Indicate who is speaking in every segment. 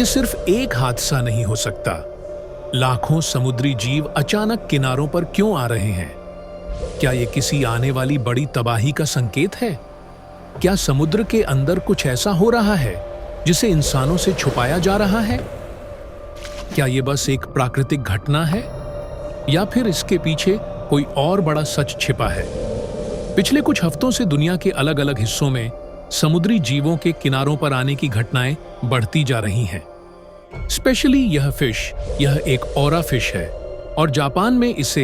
Speaker 1: ये सिर्फ एक हादसा नहीं हो सकता। लाखों समुद्री जीव अचानक किनारों पर क्यों आ रहे हैं? क्या ये किसी आने वाली बड़ी तबाही का संकेत है? क्या समुद्र के अंदर कुछ ऐसा हो रहा है जिसे इंसानों से छुपाया जा रहा है? क्या ये बस एक प्राकृतिक घटना है या फिर इसके पीछे कोई और बड़ा सच छिपा है? पिछले कुछ हफ्तों से दुनिया के अलग अलग हिस्सों में समुद्री जीवों के किनारों पर आने की घटनाएं बढ़ती जा रही हैं। स्पेशली यह एक ऑरा फिश है और जापान में इसे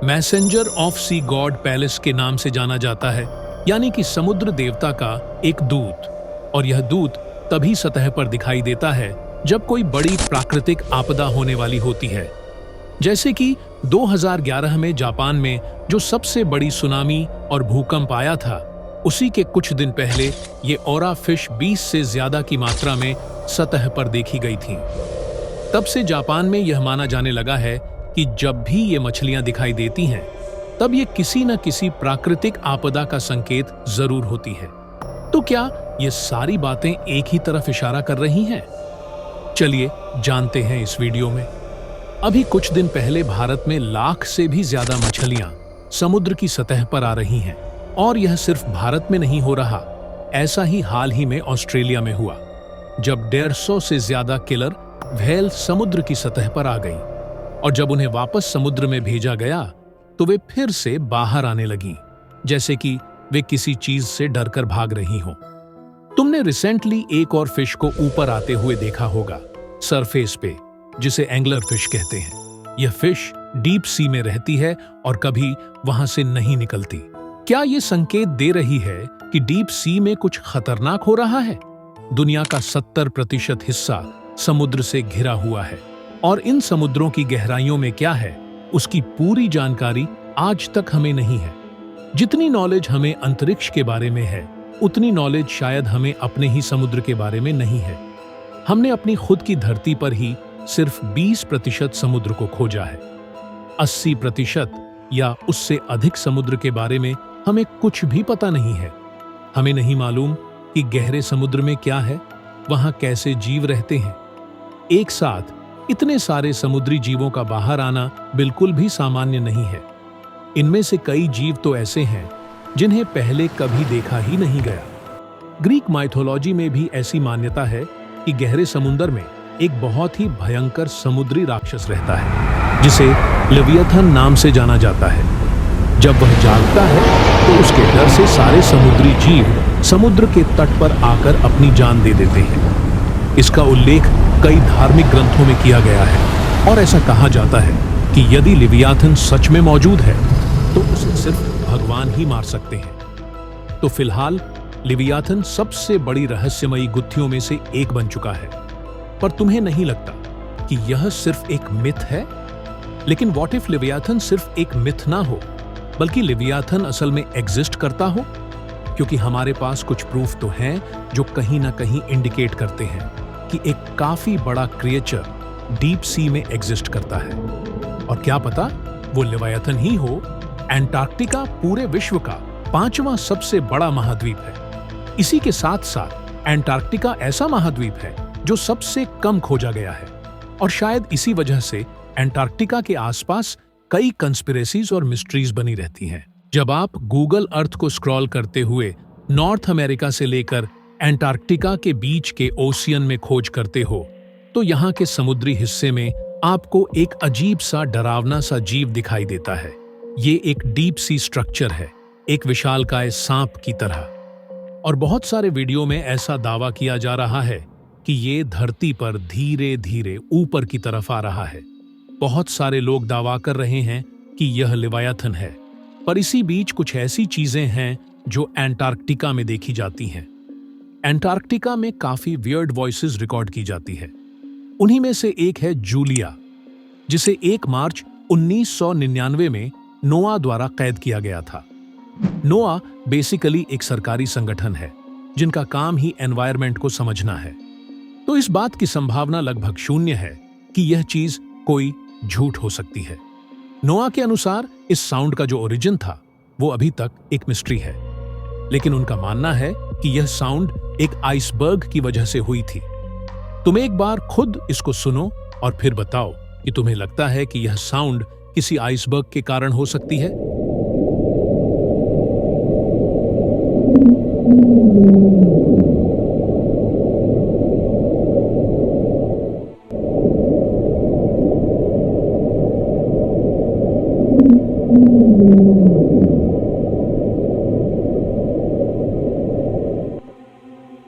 Speaker 1: messenger of sea god palace के नाम से जाना जाता है, यानी कि समुद्र देवता का एक दूत। और यह दूत तभी सतह पर दिखाई देता है जब कोई बड़ी प्राकृतिक आपदा होने वाली होती है, जैसे कि 2011 में जापान में जो सबसे बड़ी सुनामी और भूकंप आया था, उसी के कुछ दिन पहले ये ऑरा फिश 20 से ज्यादा की मात्रा में सतह पर देखी गई थी। तब से जापान में यह माना जाने लगा है कि जब भी ये मछलियां दिखाई देती हैं, तब ये किसी न किसी प्राकृतिक आपदा का संकेत जरूर होती है। तो क्या ये सारी बातें एक ही तरफ इशारा कर रही हैं? चलिए जानते हैं इस वीडियो में। अभी कुछ दिन पहले भारत में लाख से भी ज्यादा मछलियां समुद्र की सतह पर आ रही हैं, और यह सिर्फ भारत में नहीं हो रहा। ऐसा ही हाल ही में ऑस्ट्रेलिया में हुआ, जब 150 से ज्यादा किलर व्हेल समुद्र की सतह पर आ गई, और जब उन्हें वापस समुद्र में भेजा गया तो वे फिर से बाहर आने लगी, जैसे कि वे किसी चीज से डरकर भाग रही हों। तुमने रिसेंटली एक और फिश को ऊपर आते हुए देखा होगा, सरफेस पे, जिसे एंगलर फिश कहते हैं। यह फिश डीप सी में रहती है और कभी वहां से नहीं निकलती। क्या ये संकेत दे रही है कि डीप सी में कुछ खतरनाक हो रहा है? दुनिया का 70% हिस्सा समुद्र से घिरा हुआ है, और इन समुद्रों की गहराइयों में क्या है, उसकी पूरी जानकारी आज तक हमें नहीं है। जितनी नॉलेज हमें अंतरिक्ष के बारे में है, उतनी नॉलेज शायद हमें अपने ही समुद्र के बारे में नहीं है। हमने अपनी खुद की धरती पर ही सिर्फ 20% समुद्र को खोजा है। 80% या उससे अधिक समुद्र के बारे में हमें कुछ भी पता नहीं है। हमें नहीं मालूम कि गहरे समुद्र में क्या है, वहां कैसे जीव रहते हैं। एक साथ इतने सारे समुद्री जीवों का बाहर आना बिल्कुल भी सामान्य नहीं है। इनमें से कई जीव तो ऐसे हैं जिन्हें पहले कभी देखा ही नहीं गया। ग्रीक माइथोलॉजी में भी ऐसी मान्यता है कि गहरे समुद्र में एक बहुत ही भयंकर समुद्री राक्षस रहता है, जिसे लेवियाथन नाम से जाना जाता है। जब वह जागता है तो उसके डर से सारे समुद्री जीव समुद्र के तट पर आकर अपनी जान दे देते हैं। इसका उल्लेख कई धार्मिक ग्रंथों में किया गया है, और ऐसा कहा जाता है कि यदि लेवियाथन सच में मौजूद है तो उसे सिर्फ भगवान ही मार सकते हैं। तो फिलहाल लेवियाथन सबसे बड़ी रहस्यमयी गुत्थियों में से एक बन चुका है। पर तुम्हें नहीं लगता कि यह सिर्फ एक मिथ है? लेकिन व्हाट इफ लेवियाथन सिर्फ एक मिथ ना हो, बल्कि लेवियाथन असल में एग्जिस्ट करता हो? क्योंकि हमारे पास कुछ प्रूफ तो हैं जो कहीं ना कहीं इंडिकेट करते हैं कि एक काफी बड़ा क्रिएचर डीप सी में एग्जिस्ट करता है। और क्या पता वो लेवियाथन ही हो। अंटार्कटिका पूरे विश्व का 5वां सबसे बड़ा महाद्वीप है। इसी के साथ साथ अंटार्कटिका ऐसा महाद्वीप है जो सबसे कम खोजा गया है, और शायद इसी वजह से अंटार्कटिका के आसपास कई कंस्पिरेसीज और मिस्ट्रीज बनी रहती हैं। जब आप गूगल अर्थ को स्क्रॉल करते हुए नॉर्थ अमेरिका से लेकर अंटार्कटिका के बीच के ओशियन में खोज करते हो, तो यहाँ के समुद्री हिस्से में आपको एक अजीब सा डरावना सा जीव दिखाई देता है। ये एक डीप सी स्ट्रक्चर है, एक विशालकाय सांप की तरह। और बहुत सारे वीडियो में ऐसा दावा किया जा रहा है कि ये धरती पर धीरे धीरे ऊपर की तरफ आ रहा है। बहुत सारे लोग दावा कर रहे हैं कि यह लेवियाथन है, पर इसी बीच कुछ ऐसी चीजें हैं जो अंटार्कटिका में देखी जाती हैं। अंटार्कटिका में काफी वियर्ड वॉइसेस रिकॉर्ड की जाती है। उन्हीं में से एक है जूलिया, जिसे 1 मार्च 1999 में नोआ द्वारा कैद किया गया था। नोआ बेसिकली एक सरकारी संगठन है जिनका काम ही एनवायरनमेंट को समझना है। तो इस बात की संभावना लगभग 0 है कि यह चीज कोई झूठ हो सकती है। नोआ के अनुसार इस साउंड का जो ओरिजिन था वो अभी तक एक मिस्ट्री है, लेकिन उनका मानना है कि यह साउंड एक आइसबर्ग की वजह से हुई थी। तुम एक बार खुद इसको सुनो और फिर बताओ कि तुम्हें लगता है कि यह साउंड किसी आइसबर्ग के कारण हो सकती है।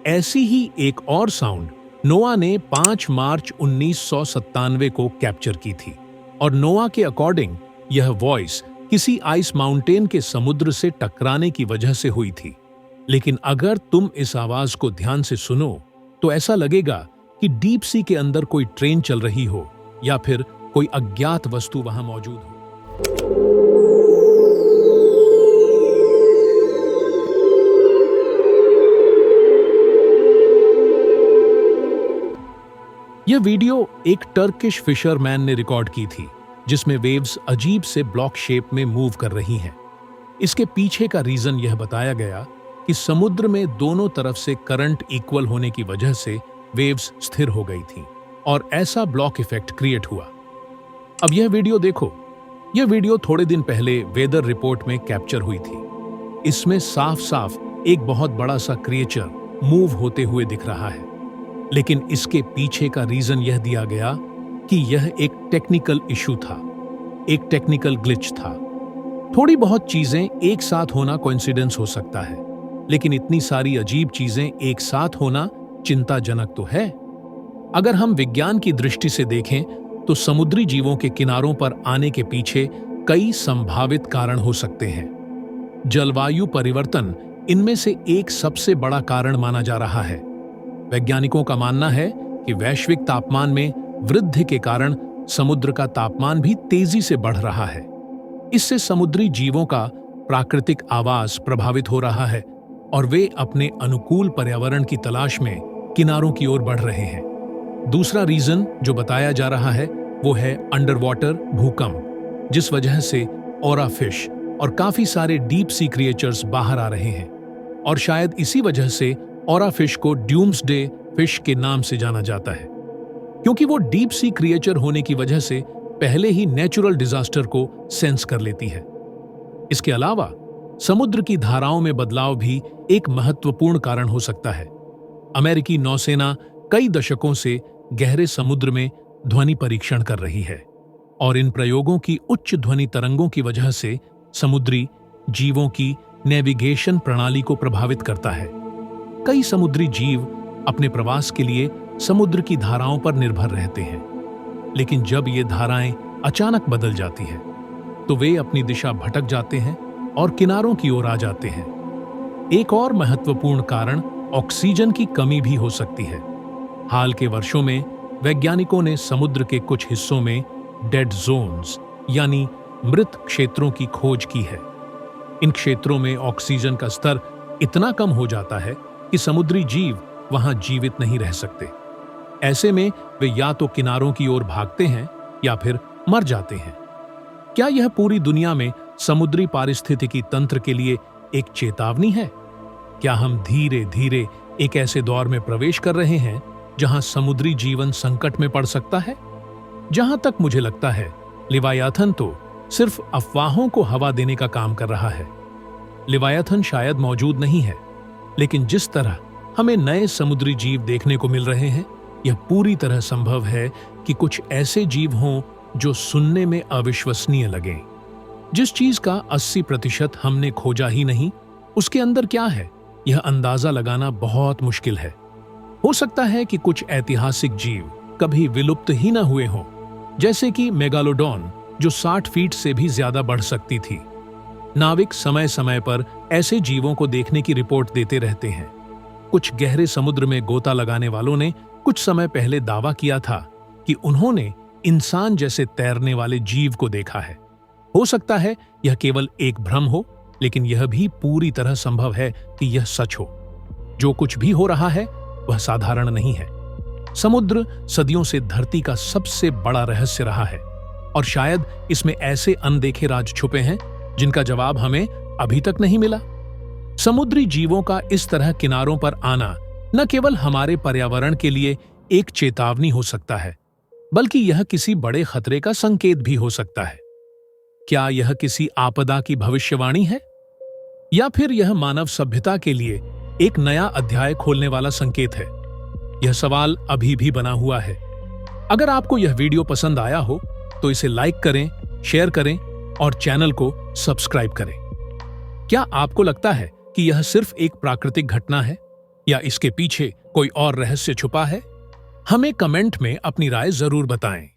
Speaker 1: ऐसी ही एक और साउंड नोआ ने 5 मार्च 1997 को कैप्चर की थी और नोआ के अकॉर्डिंग यह वॉइस किसी आइस माउंटेन के समुद्र से टकराने की वजह से हुई थी। लेकिन अगर तुम इस आवाज को ध्यान से सुनो तो ऐसा लगेगा कि डीप सी के अंदर कोई ट्रेन चल रही हो या फिर कोई अज्ञात वस्तु वहां मौजूद हो। यह वीडियो एक टर्किश फिशरमैन ने रिकॉर्ड की थी, जिसमें वेव्स अजीब से ब्लॉक शेप में मूव कर रही हैं। इसके पीछे का रीजन यह बताया गया कि समुद्र में दोनों तरफ से करंट इक्वल होने की वजह से वेव्स स्थिर हो गई थीं और ऐसा ब्लॉक इफेक्ट क्रिएट हुआ। अब यह वीडियो देखो। यह वीडियो थोड़े दिन पहले वेदर रिपोर्ट में कैप्चर हुई थी। इसमें साफ साफ एक बहुत बड़ा सा क्रिएचर मूव होते हुए दिख रहा है, लेकिन इसके पीछे का रीजन यह दिया गया कि यह एक टेक्निकल इशू था, एक टेक्निकल ग्लिच था। थोड़ी बहुत चीजें एक साथ होना कोइंसिडेंस हो सकता है, लेकिन इतनी सारी अजीब चीजें एक साथ होना चिंताजनक तो है। अगर हम विज्ञान की दृष्टि से देखें तो समुद्री जीवों के किनारों पर आने के पीछे कई संभावित कारण हो सकते हैं। जलवायु परिवर्तन इनमें से एक सबसे बड़ा कारण माना जा रहा है। वैज्ञानिकों का मानना है कि वैश्विक तापमान में वृद्धि के कारण समुद्र का तापमान भी तेजी से बढ़ रहा है। इससे समुद्री जीवों का प्राकृतिक आवास प्रभावित हो रहा है और वे अपने अनुकूल पर्यावरण की तलाश में किनारों की ओर बढ़ रहे हैं। दूसरा रीजन जो बताया जा रहा है वो है अंडर वाटर भूकंप, जिस वजह से ओरा फिश और काफी सारे डीप सी क्रिएचर्स बाहर आ रहे हैं और शायद इसी वजह से ओरा फिश को ड्यूम्सडे फिश के नाम से जाना जाता है, क्योंकि वो डीप सी क्रिएचर होने की वजह से पहले ही नेचुरल डिजास्टर को सेंस कर लेती है। इसके अलावा समुद्र की धाराओं में बदलाव भी एक महत्वपूर्ण कारण हो सकता है। अमेरिकी नौसेना कई दशकों से गहरे समुद्र में ध्वनि परीक्षण कर रही है और इन प्रयोगों की उच्च ध्वनि तरंगों की वजह से समुद्री जीवों की नेविगेशन प्रणाली को प्रभावित करता है। कई समुद्री जीव अपने प्रवास के लिए समुद्र की धाराओं पर निर्भर रहते हैं, लेकिन जब ये धाराएं अचानक बदल जाती हैं, तो वे अपनी दिशा भटक जाते हैं और किनारों की ओर आ जाते हैं। एक और महत्वपूर्ण कारण ऑक्सीजन की कमी भी हो सकती है। हाल के वर्षों में वैज्ञानिकों ने समुद्र के कुछ हिस्सों में डेड जोन्स यानी मृत क्षेत्रों की खोज की है। इन क्षेत्रों में ऑक्सीजन का स्तर इतना कम हो जाता है कि समुद्री जीव वहां जीवित नहीं रह सकते। ऐसे में वे या तो किनारों की ओर भागते हैं या फिर मर जाते हैं। क्या यह पूरी दुनिया में समुद्री पारिस्थितिकी तंत्र के लिए एक चेतावनी है? क्या हम धीरे धीरे एक ऐसे दौर में प्रवेश कर रहे हैं जहां समुद्री जीवन संकट में पड़ सकता है? जहां तक मुझे लगता है, लिवायाथन तो सिर्फ अफवाहों को हवा देने का काम कर रहा है। लिवायाथन शायद मौजूद नहीं है, लेकिन जिस तरह हमें नए समुद्री जीव देखने को मिल रहे हैं, यह पूरी तरह संभव है कि कुछ ऐसे जीव हों जो सुनने में अविश्वसनीय लगें। जिस चीज का 80% हमने खोजा ही नहीं, उसके अंदर क्या है, यह अंदाजा लगाना बहुत मुश्किल है। हो सकता है कि कुछ ऐतिहासिक जीव कभी विलुप्त ही न हुए हों, जैसे कि मेगालोडॉन जो 60 फीट से भी ज्यादा बढ़ सकती थी। नाविक समय समय पर ऐसे जीवों को देखने की रिपोर्ट देते रहते हैं। कुछ गहरे समुद्र में गोता लगाने वालों ने कुछ समय पहले दावा किया था कि उन्होंने इंसान जैसे तैरने वाले जीव को देखा है। हो सकता है यह केवल एक भ्रम हो, लेकिन यह भी पूरी तरह संभव है कि यह सच हो। जो कुछ भी हो रहा है वह साधारण नहीं है। समुद्र सदियों से धरती का सबसे बड़ा रहस्य रहा है और शायद इसमें ऐसे अनदेखे राज छुपे हैं जिनका जवाब हमें अभी तक नहीं मिला। समुद्री जीवों का इस तरह किनारों पर आना न केवल हमारे पर्यावरण के लिए एक चेतावनी हो सकता है, बल्कि यह किसी बड़े खतरे का संकेत भी हो सकता है। क्या यह किसी आपदा की भविष्यवाणी है, या फिर यह मानव सभ्यता के लिए एक नया अध्याय खोलने वाला संकेत है? यह सवाल अभी भी बना हुआ है। अगर आपको यह वीडियो पसंद आया हो तो इसे लाइक करें, शेयर करें और चैनल को सब्सक्राइब करें। क्या आपको लगता है कि यह सिर्फ एक प्राकृतिक घटना है, या इसके पीछे कोई और रहस्य छुपा है? हमें कमेंट में अपनी राय जरूर बताएं।